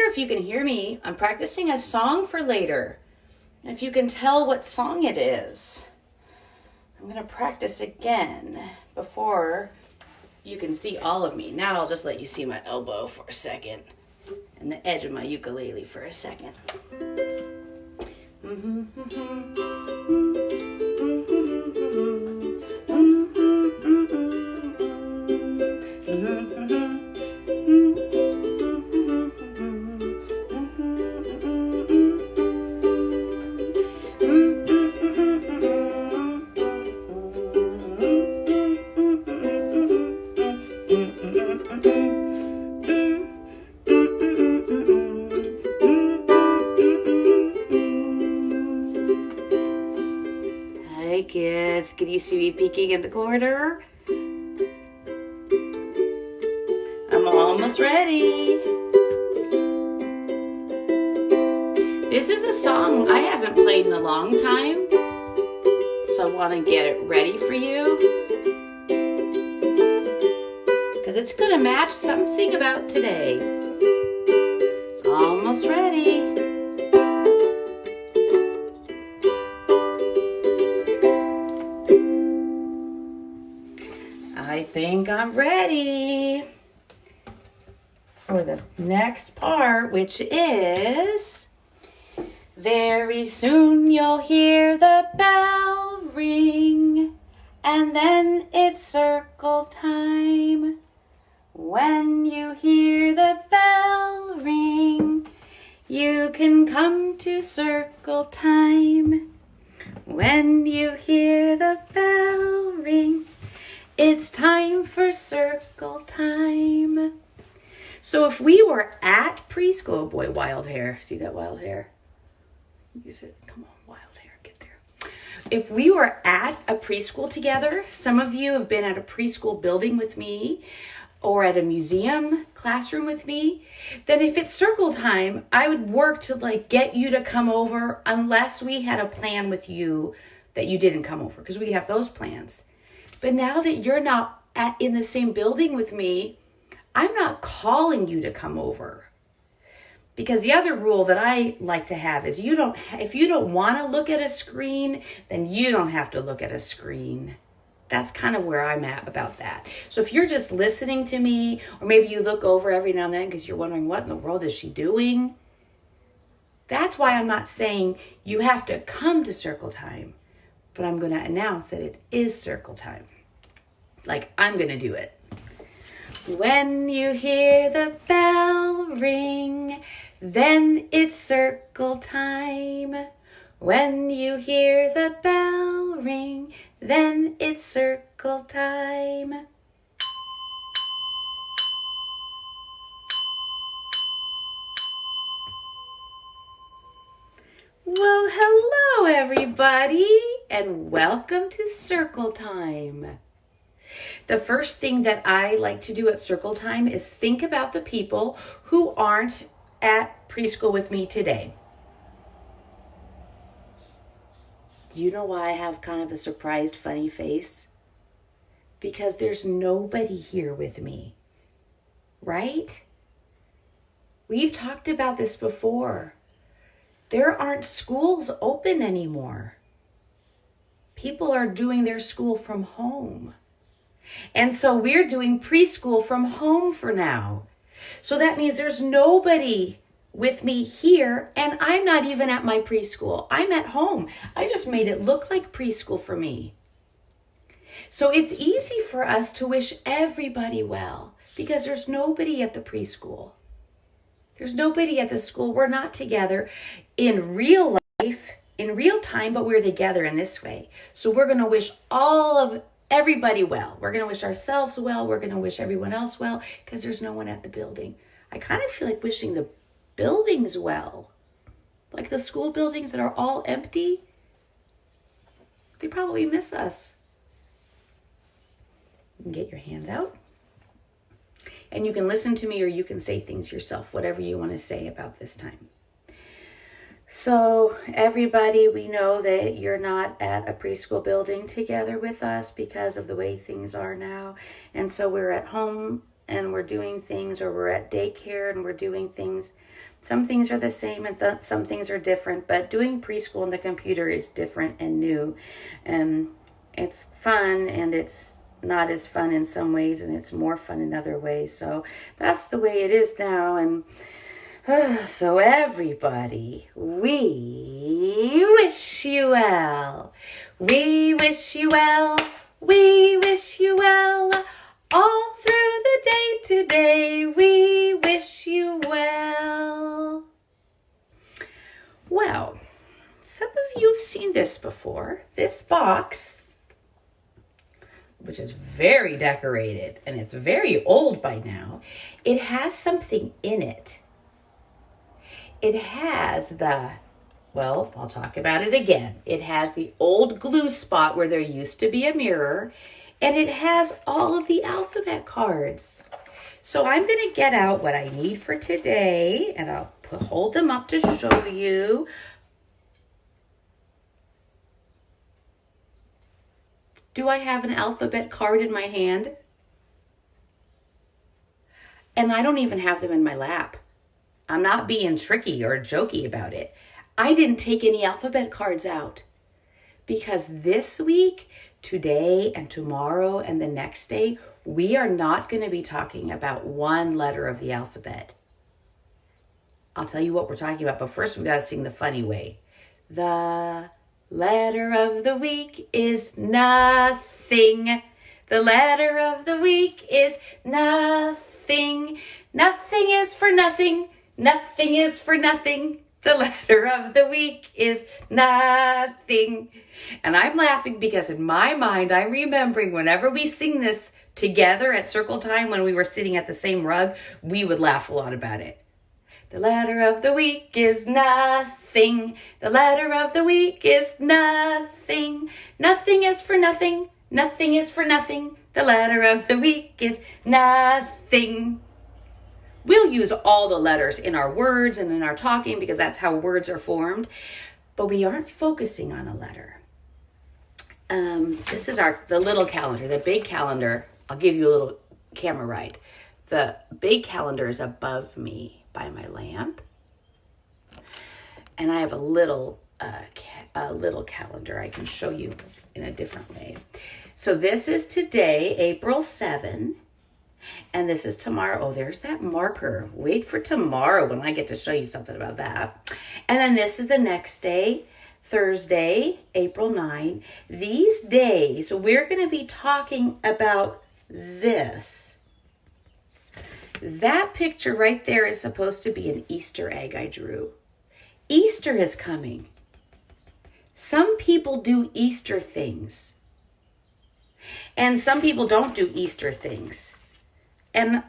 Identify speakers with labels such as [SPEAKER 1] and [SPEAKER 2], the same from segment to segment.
[SPEAKER 1] if you can hear me. I'm practicing a song for later. If you can tell what song it is, I'm going to practice again before you can see all of me. Now I'll just let you see my elbow for a second and the edge of my ukulele for a second. Hi kids, can you see me peeking in the corner? I'm almost ready. This is a song I haven't played in a long time, so I want to get it ready for you because it's going to match something about today. Almost ready. I think I'm ready for the next part, which is very soon you'll hear the bell ring, and then it's circle time. When you hear the bell ring, you can come to circle time. When you hear the bell ring, it's time for circle time. So if we were at preschool, oh boy, wild hair. See that wild hair? Use it. Come on, wild hair, get there. If we were at a preschool together, some of you have been at a preschool building with me or at a museum classroom with me, then if it's circle time, I would work to get you to come over unless we had a plan with you that you didn't come over, because we have those plans. But now that you're not in the same building with me, I'm not calling you to come over. Because the other rule that I like to have is if you don't want to look at a screen, then you don't have to look at a screen. That's kind of where I'm at about that. So if you're just listening to me, or maybe you look over every now and then because you're wondering what in the world is she doing, that's why I'm not saying you have to come to circle time. But I'm going to announce that it is circle time. I'm going to do it. When you hear the bell ring, then it's circle time. When you hear the bell ring, then it's circle time. Well, hello everybody, and welcome to circle time. The first thing that I like to do at circle time is think about the people who aren't at preschool with me today. Do you know why I have kind of a surprised, funny face? Because there's nobody here with me, right? We've talked about this before. There aren't schools open anymore. People are doing their school from home. And so we're doing preschool from home for now. So that means there's nobody with me here, and I'm not even at my preschool. I'm at home. I just made it look like preschool for me. So it's easy for us to wish everybody well because there's nobody at the preschool. There's nobody at the school. We're not together in real life, in real time, but we're together in this way. So we're going to wish everybody well. We're going to wish ourselves well. We're going to wish everyone else well because there's no one at the building. I kind of feel like wishing the buildings well. Like the school buildings that are all empty. They probably miss us. You can get your hands out. And you can listen to me or you can say things yourself, whatever you want to say about this time. So everybody, we know that you're not at a preschool building together with us because of the way things are now. And so we're at home and we're doing things, or we're at daycare and we're doing things. Some things are the same and some things are different, but doing preschool on the computer is different and new. And it's fun, and it's not as fun in some ways, and it's more fun in other ways. So that's the way it is now. And so everybody, we wish you well. We wish you well. We wish you well. All through the day today, we wish you well. Well, some of you have seen this before. This box, which is very decorated, and it's very old by now, it has something in it. It has well, I'll talk about it again. It has the old glue spot where there used to be a mirror, and it has all of the alphabet cards. So I'm going to get out what I need for today, and I'll hold them up to show you. Do I have an alphabet card in my hand? And I don't even have them in my lap. I'm not being tricky or jokey about it. I didn't take any alphabet cards out because this week, today and tomorrow and the next day, we are not going to be talking about one letter of the alphabet. I'll tell you what we're talking about, but first we got to sing the funny way. The letter of the week is nothing. The letter of the week is nothing. Nothing is for nothing. Nothing is for nothing. The letter of the week is nothing. And I'm laughing because in my mind, I'm remembering whenever we sing this together at circle time when we were sitting at the same rug, we would laugh a lot about it. The letter of the week is nothing. The letter of the week is nothing. Nothing is for nothing. Nothing is for nothing. The letter of the week is nothing. We'll use all the letters in our words and in our talking because that's how words are formed, but we aren't focusing on a letter. This is the little calendar, the big calendar. I'll give you a little camera ride. The big calendar is above me by my lamp, and I have a little calendar I can show you in a different way. So this is today, April 7. And this is tomorrow. Oh, there's that marker. Wait for tomorrow when I get to show you something about that. And then this is the next day, Thursday, April 9. These days, we're going to be talking about this. That picture right there is supposed to be an Easter egg I drew. Easter is coming. Some people do Easter things. And some people don't do Easter things. And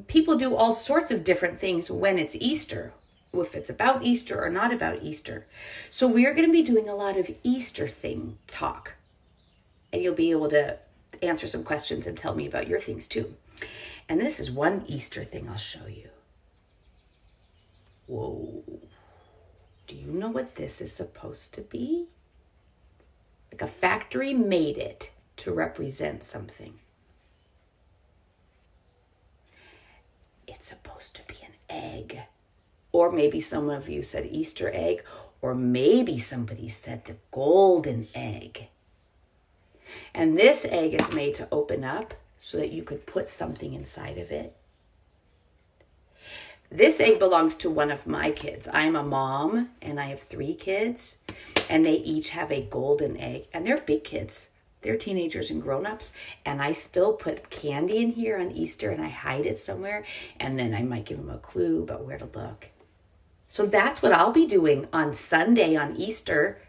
[SPEAKER 1] people do all sorts of different things when it's Easter, if it's about Easter or not about Easter. So we're going to be doing a lot of Easter thing talk. And you'll be able to answer some questions and tell me about your things too. And this is one Easter thing I'll show you. Whoa. Do you know what this is supposed to be? Like a factory made it to represent something. It's supposed to be an egg. Or maybe some of you said Easter egg, or maybe somebody said the golden egg. And this egg is made to open up so that you could put something inside of it. This egg belongs to one of my kids. I'm a mom and I have 3 kids, and they each have a golden egg, and they're big kids. They're teenagers and grown-ups, and I still put candy in here on Easter, and I hide it somewhere, and then I might give them a clue about where to look. So that's what I'll be doing on Sunday on Easter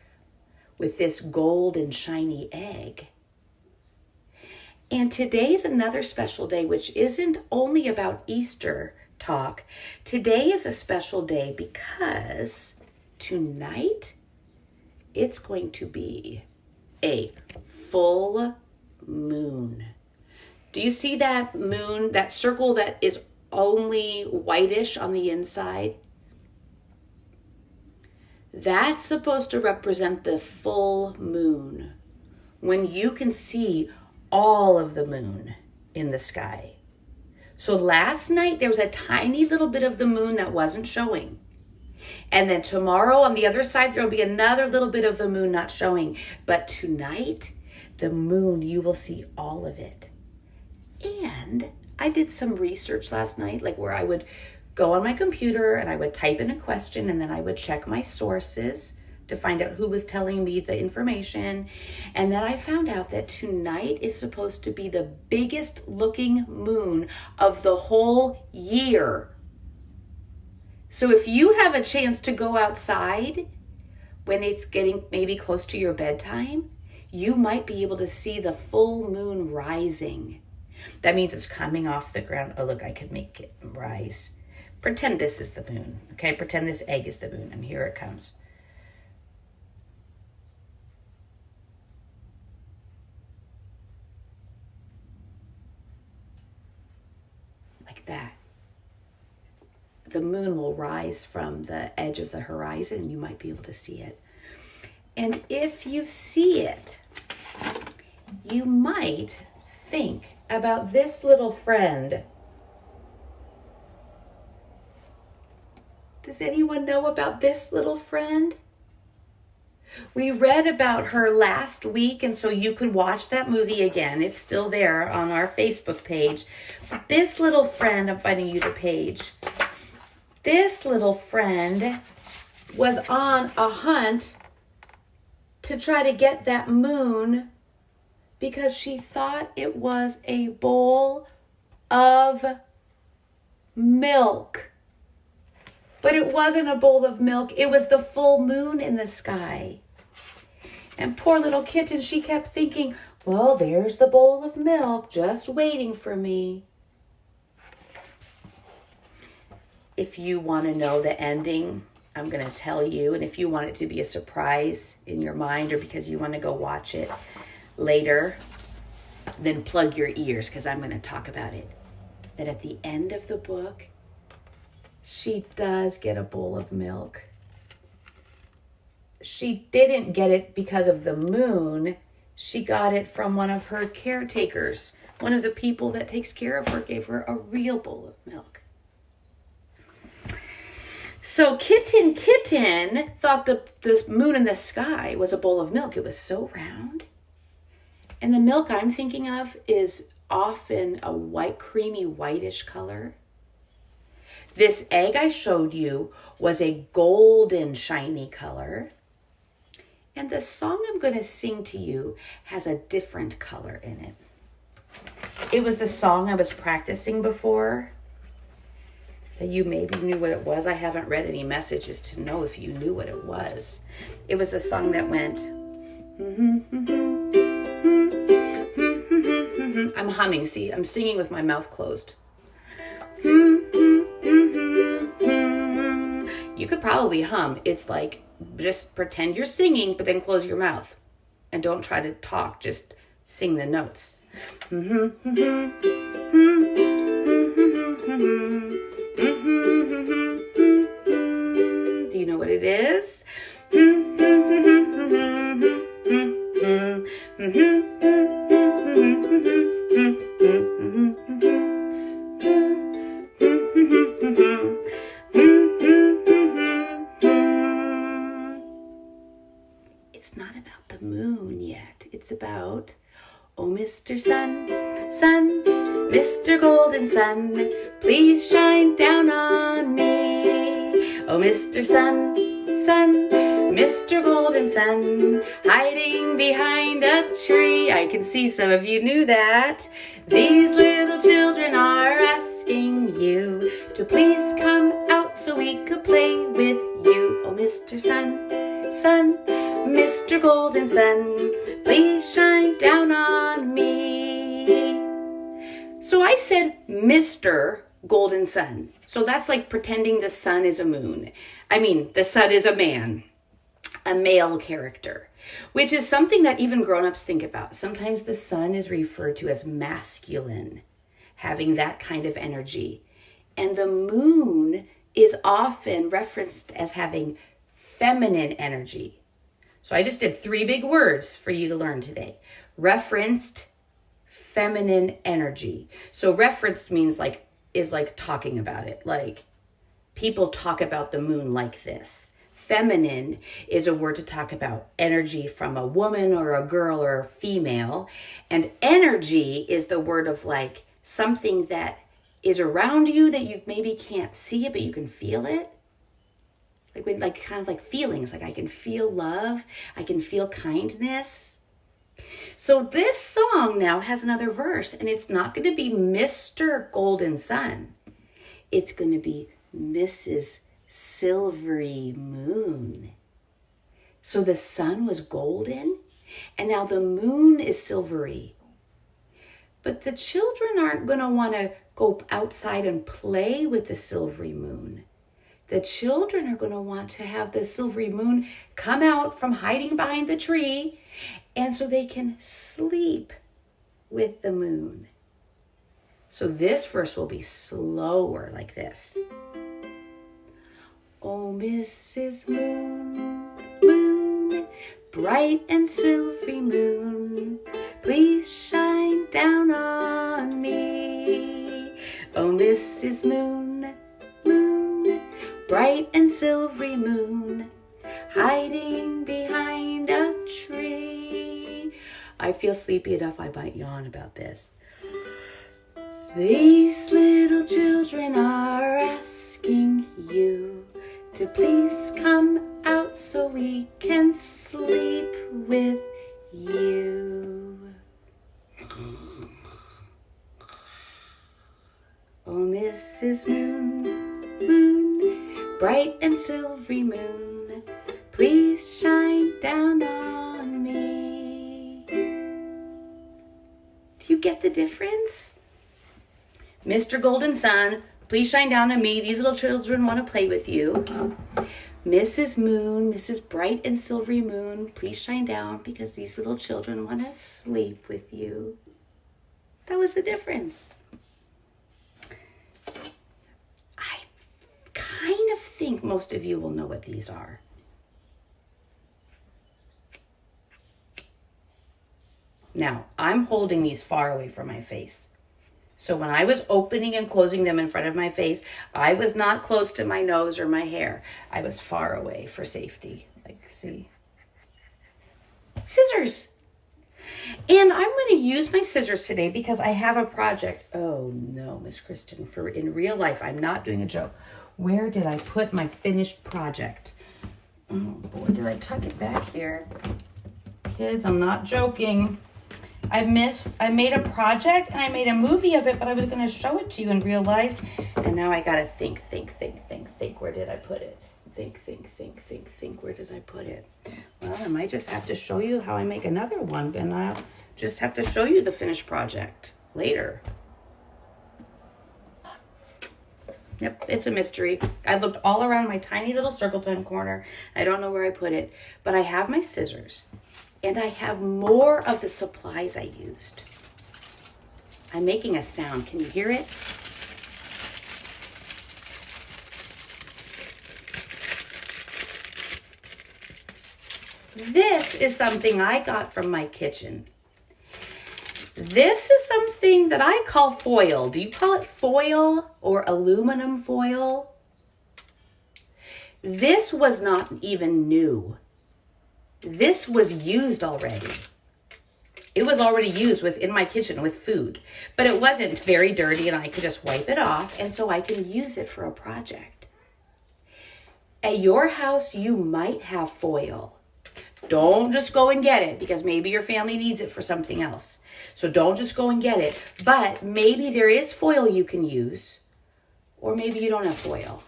[SPEAKER 1] with this gold and shiny egg. And today's another special day, which isn't only about Easter talk. Today is a special day because tonight it's going to be a full moon. Do you see that moon, that circle that is only whitish on the inside? That's supposed to represent the full moon, when you can see all of the moon in the sky. So last night there was a tiny little bit of the moon that wasn't showing. And then tomorrow on the other side, there will be another little bit of the moon not showing. But tonight, the moon, you will see all of it. And I did some research last night, like where I would go on my computer and I would type in a question and then I would check my sources to find out who was telling me the information. And then I found out that tonight is supposed to be the biggest looking moon of the whole year. So if you have a chance to go outside when it's getting maybe close to your bedtime, you might be able to see the full moon rising. That means it's coming off the ground. Oh, look, I could make it rise. Pretend this is the moon, okay? Pretend this egg is the moon, and here it comes. Like that. The moon will rise from the edge of the horizon and you might be able to see it. And if you see it, you might think about this little friend. Does anyone know about this little friend? We read about her last week, and so you could watch that movie again. It's still there on our Facebook page. But this little friend, I'm finding you the page. This little friend was on a hunt to try to get that moon because she thought it was a bowl of milk. But it wasn't a bowl of milk. It was the full moon in the sky. And poor little kitten, she kept thinking, well, there's the bowl of milk just waiting for me. If you want to know the ending, I'm going to tell you. And if you want it to be a surprise in your mind or because you want to go watch it later, then plug your ears because I'm going to talk about it. That at the end of the book, she does get a bowl of milk. She didn't get it because of the moon. She got it from one of her caretakers. One of the people that takes care of her gave her a real bowl of milk. So Kitten thought this moon in the sky was a bowl of milk. It was so round. And the milk I'm thinking of is often a white, creamy, whitish color. This egg I showed you was a golden, shiny color. And the song I'm going to sing to you has a different color in it. It was the song I was practicing before. That you maybe knew what it was. I haven't read any messages to know if you knew what it was. It was a song that went. I'm humming, see, I'm singing with my mouth closed. You could probably hum. It's like, just pretend you're singing, but then close your mouth. And don't try to talk, just sing the notes. Do you know what it is? It's not about the moon yet. It's about, oh, Mr. Sun, Sun, Mr. Golden Sun, please shine down on me. Oh, Mr. Sun, Sun, Mr. Golden Sun, hiding behind a tree. I can see some of you knew that. These little children are asking you to please come out so we could play with you. Oh, Mr. Sun, Sun, Mr. Golden Sun, please shine down on me. So I said Mr. Golden Sun. So that's like pretending the sun is a moon. I mean, the sun is a man, a male character, which is something that even grown-ups think about. Sometimes the sun is referred to as masculine, having that kind of energy. And the moon is often referenced as having feminine energy. So I just did 3 big words for you to learn today. Referenced, feminine energy. So referenced means like is like talking about it. Like people talk about the moon like this. Feminine is a word to talk about energy from a woman or a girl or a female. And energy is the word of like something that is around you that you maybe can't see it, but you can feel it. Like when, like kind of like feelings, like I can feel love, I can feel kindness. So this song now has another verse, and it's not going to be Mr. Golden Sun. It's going to be Mrs. Silvery Moon. So the sun was golden, and now the moon is silvery. But the children aren't going to want to go outside and play with the silvery moon. The children are going to want to have the silvery moon come out from hiding behind the tree, and so they can sleep with the moon. So this verse will be slower like this. Oh, Mrs. Moon, moon, bright and silvery moon, please shine down on me. Oh, Mrs. Moon, moon, bright and silvery moon, hiding behind a tree. I feel sleepy enough I might yawn about this. These little children are asking you to please come out so we can sleep with you. Oh, Mrs. Moon, moon, bright and silvery moon, please shine down on me. Do you get the difference? Mr. Golden Sun, please shine down on me. These little children want to play with you. Mrs. Moon, Mrs. Bright and Silvery Moon, please shine down because these little children want to sleep with you. That was the difference. I kind of think most of you will know what these are. Now, I'm holding these far away from my face. So when I was opening and closing them in front of my face, I was not close to my nose or my hair. I was far away for safety. Like, see? Scissors. And I'm going to use my scissors today because I have a project. Oh no, Miss Kristen, for in real life, I'm not doing a joke. Where did I put my finished project? Oh boy, did I tuck it back here? Kids, I'm not joking. I made a project and I made a movie of it, but I was going to show it to you in real life. And now I got to think. Where did I put it? Think. Where did I put it? Well, I might just have to show you how I make another one, and I'll just have to show you the finished project later. Yep, it's a mystery. I looked all around my tiny little circleton corner. I don't know where I put it, but I have my scissors. And I have more of the supplies I used. I'm making a sound. Can you hear it? This is something I got from my kitchen. This is something that I call foil. Do you call it foil or aluminum foil? This was not even new. This was used already. It was already used in my kitchen with food, but it wasn't very dirty and I could just wipe it off, and so I can use it for a project. At your house, you might have foil. Don't just go and get it because maybe your family needs it for something else. So don't just go and get it, but maybe there is foil you can use, or maybe you don't have foil.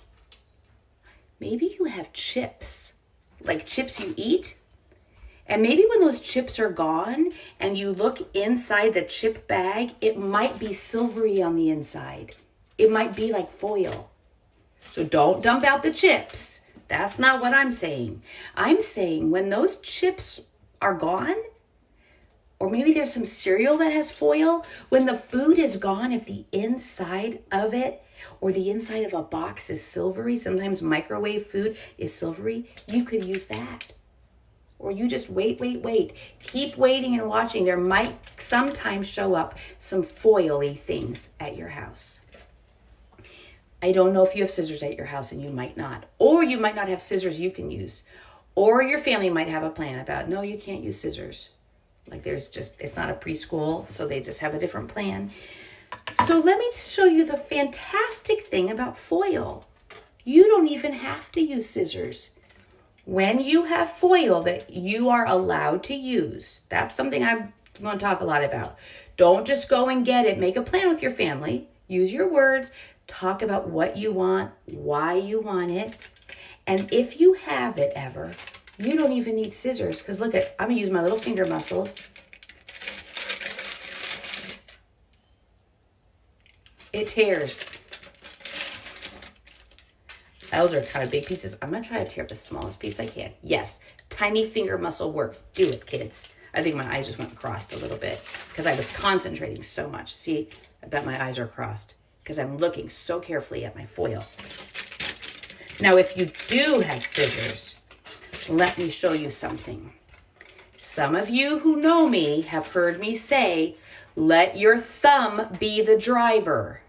[SPEAKER 1] Maybe you have chips, like chips you eat. And maybe when those chips are gone and you look inside the chip bag, it might be silvery on the inside. It might be like foil. So don't dump out the chips. That's not what I'm saying. I'm saying when those chips are gone, or maybe there's some cereal that has foil, when the food is gone, if the inside of it or the inside of a box is silvery, sometimes microwave food is silvery, you could use that. Or you just wait. Keep waiting and watching. There might sometimes show up some foily things at your house. I don't know if you have scissors at your house, and you might not. Or you might not have scissors you can use. Or your family might have a plan about, no, you can't use scissors. Like it's not a preschool, so they just have a different plan. So let me show you the fantastic thing about foil. You don't even have to use scissors. When you have foil that you are allowed to use, that's something I'm going to talk a lot about. Don't just go and get it. Make a plan with your family. Use your words. Talk about what you want, why you want it. And if you have it ever, you don't even need scissors. Because look I'm going to use my little finger muscles. It tears. Those are kind of big pieces. I'm going to try to tear up the smallest piece I can. Yes, tiny finger muscle work. Do it, kids. I think my eyes just went crossed a little bit because I was concentrating so much. See, I bet my eyes are crossed because I'm looking so carefully at my foil. Now, if you do have scissors, let me show you something. Some of you who know me have heard me say, let your thumb be the driver.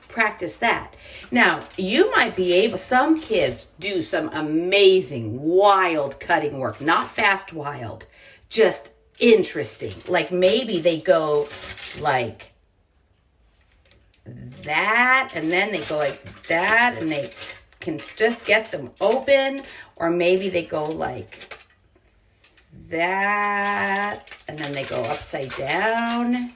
[SPEAKER 1] Practice that. Now, you might be able, some kids do some amazing, wild cutting work. Not fast, wild, just interesting. Like maybe they go like that, and then they go like that, and they can just get them open. Or maybe they go like that, and then they go upside down.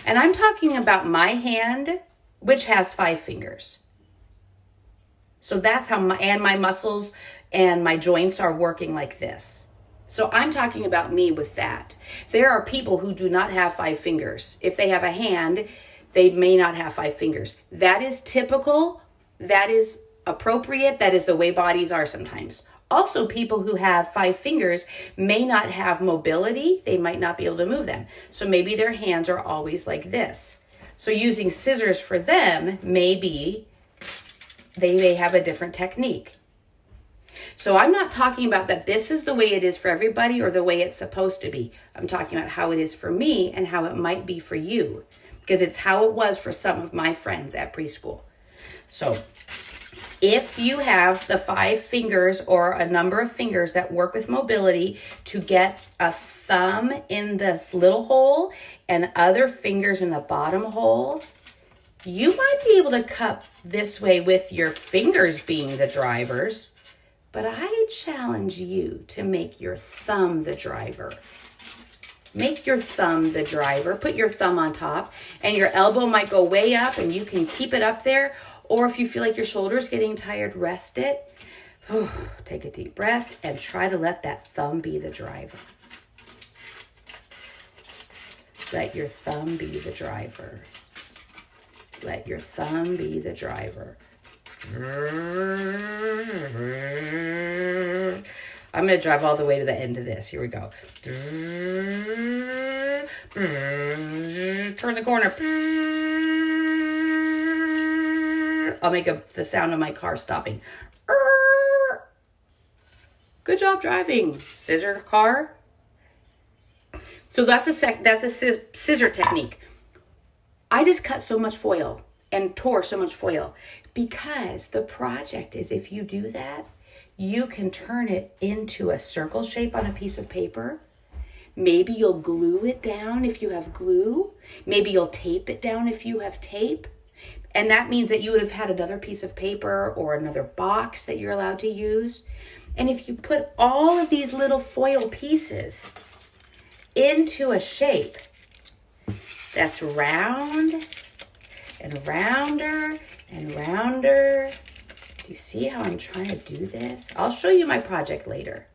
[SPEAKER 1] And I'm talking about my hand, which has 5 fingers. So that's how my muscles and my joints are working like this. So I'm talking about me with that. There are people who do not have 5 fingers. If they have a hand, they may not have 5 fingers. That is typical. That is appropriate. That is the way bodies are sometimes. Also, people who have 5 fingers may not have mobility. They might not be able to move them. So maybe their hands are always like this. So using scissors for them, maybe they may have a different technique. So I'm not talking about that this is the way it is for everybody or the way it's supposed to be. I'm talking about how it is for me and how it might be for you, because it's how it was for some of my friends at preschool. So if you have the 5 fingers or a number of fingers that work with mobility to get a thumb in this little hole and other fingers in the bottom hole, you might be able to cut this way with your fingers being the drivers, but I challenge you to make your thumb the driver. Make your thumb the driver. Put your thumb on top, and your elbow might go way up, and you can keep it up there. Or if you feel like your shoulder's getting tired, rest it. Take a deep breath and try to let that thumb be the driver. Let your thumb be the driver. Let your thumb be the driver. I'm going to drive all the way to the end of this. Here we go. Turn the corner. I'll make the sound of my car stopping. Good job driving, scissor car. So that's a scissor technique. I just cut so much foil and tore so much foil because the project is, if you do that, you can turn it into a circle shape on a piece of paper. Maybe you'll glue it down if you have glue. Maybe you'll tape it down if you have tape. And that means that you would have had another piece of paper or another box that you're allowed to use. And if you put all of these little foil pieces into a shape that's round and rounder and rounder. Do you see how I'm trying to do this? I'll show you my project later.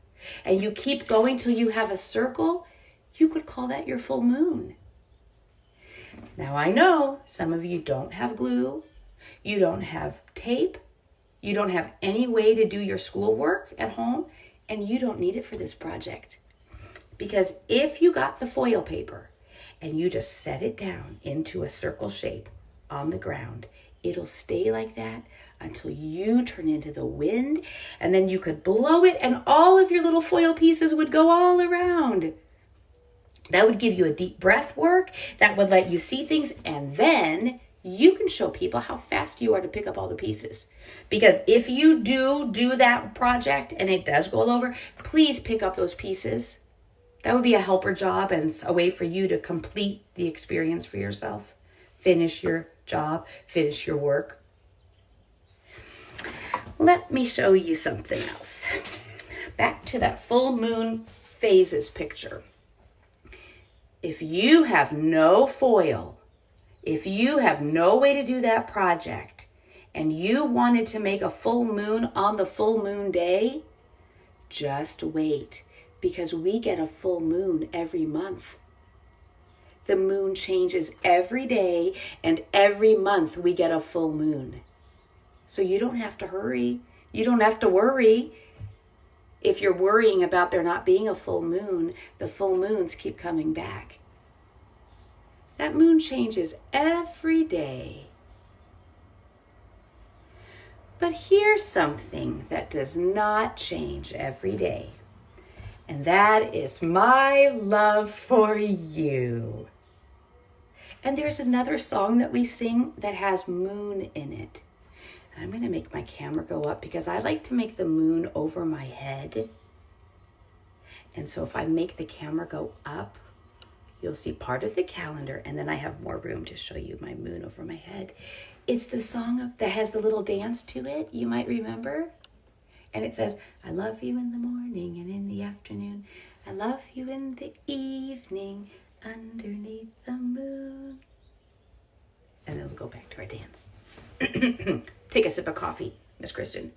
[SPEAKER 1] And you keep going till you have a circle. You could call that your full moon. Now I know some of you don't have glue, you don't have tape, you don't have any way to do your schoolwork at home, and you don't need it for this project. Because if you got the foil paper and you just set it down into a circle shape on the ground, it'll stay like that until you turn into the wind, and then you could blow it and all of your little foil pieces would go all around. That would give you a deep breath work. That would let you see things, and then you can show people how fast you are to pick up all the pieces. Because if you do that project and it does go all over, please pick up those pieces. That would be a helper job and a way for you to complete the experience for yourself. Finish your job, finish your work. Let me show you something else. Back to that full moon phases picture. If you have no foil, if you have no way to do that project, and you wanted to make a full moon on the full moon day, just wait, because we get a full moon every month. The moon changes every day, and every month we get a full moon. So you don't have to hurry. You don't have to worry. If you're worrying about there not being a full moon, the full moons keep coming back. That moon changes every day. But here's something that does not change every day. And that is my love for you. And there's another song that we sing that has moon in it. And I'm going to make my camera go up because I like to make the moon over my head. And so if I make the camera go up, you'll see part of the calendar, and then I have more room to show you my moon over my head. It's the song that has the little dance to it, you might remember. And it says, I love you in the morning and in the afternoon. I love you in the evening underneath the moon. And then we'll go back to our dance. Take a sip of coffee, Miss Kristen.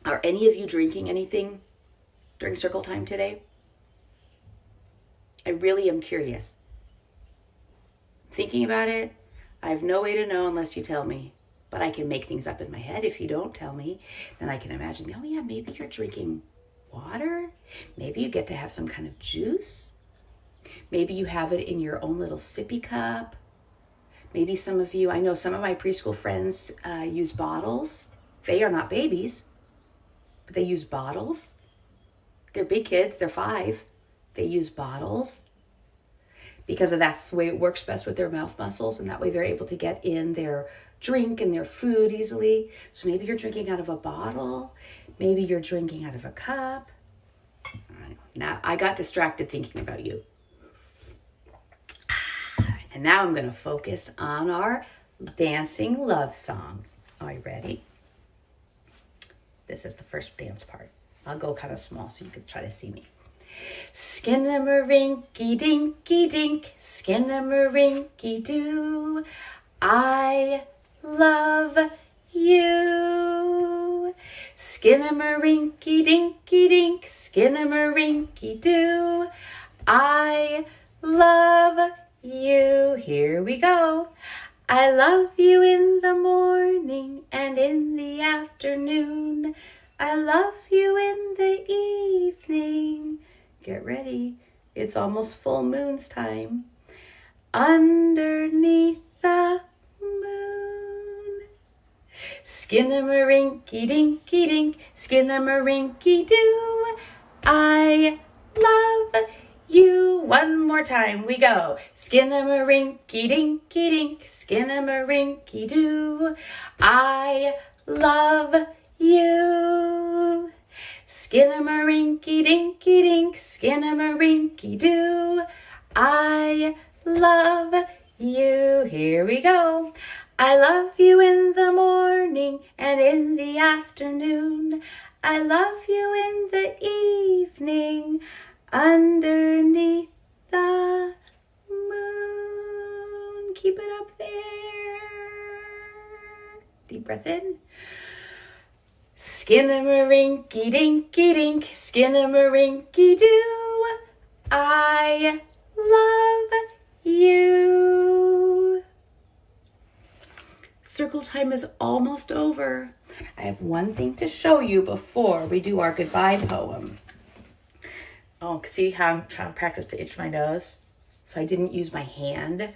[SPEAKER 1] Are any of you drinking anything during circle time today? I really am curious. Thinking about it, I have no way to know unless you tell me. But I can make things up in my head. If you don't tell me, then I can imagine, oh yeah, maybe you're drinking water. Maybe you get to have some kind of juice. Maybe you have it in your own little sippy cup. Maybe some of you, I know some of my preschool friends use bottles. They are not babies, but they use bottles. They're big kids, they're 5. They use bottles because that's the way it works best with their mouth muscles, and that way they're able to get in their drink and their food easily. So maybe you're drinking out of a bottle. Maybe you're drinking out of a cup. All right. Now I got distracted thinking about you. And now I'm going to focus on our dancing love song. Are you ready? This is the first dance part. I'll go kind of small so you can try to see me. Skinnamarinky dinky dink, skinnamarinky doo. I love you. Skinnamarinky dinky dink, skinnamarinky doo. I love you. Here we go. I love you in the morning and in the afternoon. I love you in the evening. Get ready. It's almost full moon's time. Underneath the moon. Skinnamarinky dinky dink, skinnamarinky doo. I love you. One more time we go. Skinnamarinky dinky dink, skinnamarinky doo. I love you. Skinnamarinky dinky dink, skinnamarinky doo. I love you. Here we go. I love you in the morning and in the afternoon. I love you in the evening underneath the moon. Keep it up there. Deep breath in. Skinnamarinky dinky dink, skinnamarinky doo. I love you. Circle time is almost over. I have one thing to show you before we do our goodbye poem. Oh, see how I'm trying to practice to itch my nose? So I didn't use my hand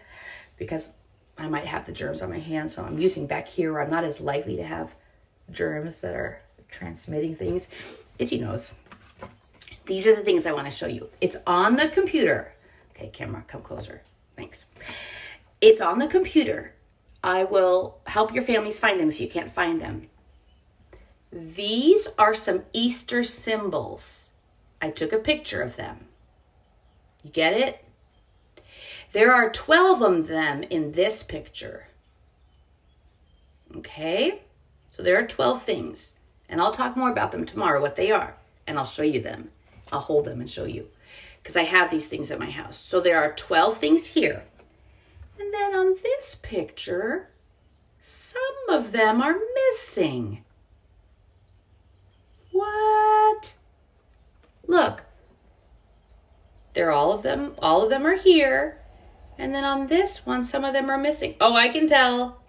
[SPEAKER 1] because I might have the germs on my hand. So I'm using back here where I'm not as likely to have germs that are transmitting things. Itchy nose. These are the things I want to show you. It's on the computer. Okay, camera, come closer. Thanks. It's on the computer. I will help your families find them if you can't find them. These are some Easter symbols. I took a picture of them. You get it? There are 12 of them in this picture. Okay? So there are 12 things. And I'll talk more about them tomorrow, what they are. And I'll show you them. I'll hold them and show you. Because I have these things at my house. So there are 12 things here. And then on this picture, some of them are missing. What? Look. They're all of them are here. And then on this one, some of them are missing. Oh, I can tell.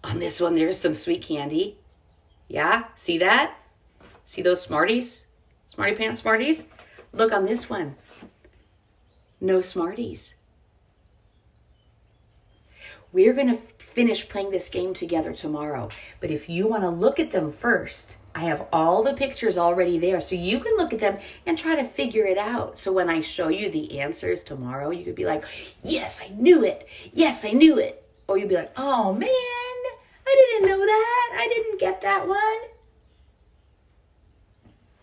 [SPEAKER 1] On this one, there's some sweet candy. Yeah, see that? See those Smarties? Smarty Pants Smarties? Look on this one. No Smarties. We're going to finish playing this game together tomorrow. But if you want to look at them first, I have all the pictures already there. So you can look at them and try to figure it out. So when I show you the answers tomorrow, you could be like, yes, I knew it. Yes, I knew it. Or you'd be like, oh man, I didn't know that. I didn't get that one.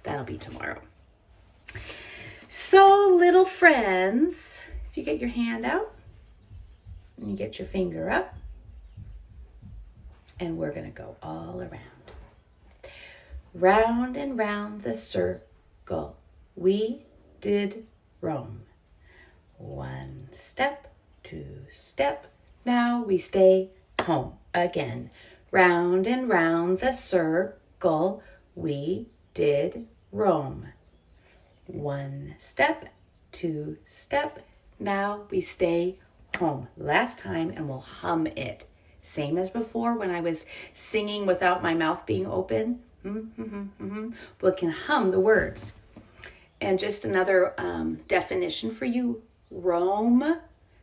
[SPEAKER 1] That'll be tomorrow. So little friends, if you get your hand out and you get your finger up, and we're going to go all around. Round and round the circle we did roam. 1 step, 2 step, now we stay home again. Round and round the circle we did roam. 1 step, 2 step, now we stay home. Last time, and we'll hum it. Same as before when I was singing without my mouth being open. We can hum the words. And just another definition for you. Roam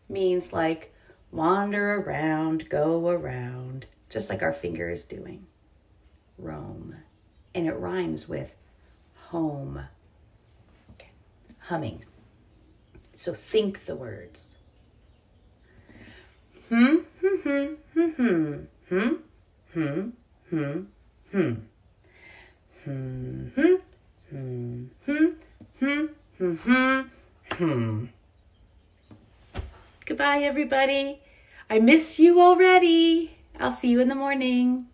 [SPEAKER 1] means like wander around, go around, just like our finger is doing. Roam. And it rhymes with home. Okay. Humming. So think the words. Goodbye, everybody. I miss you already. I'll see you in the morning.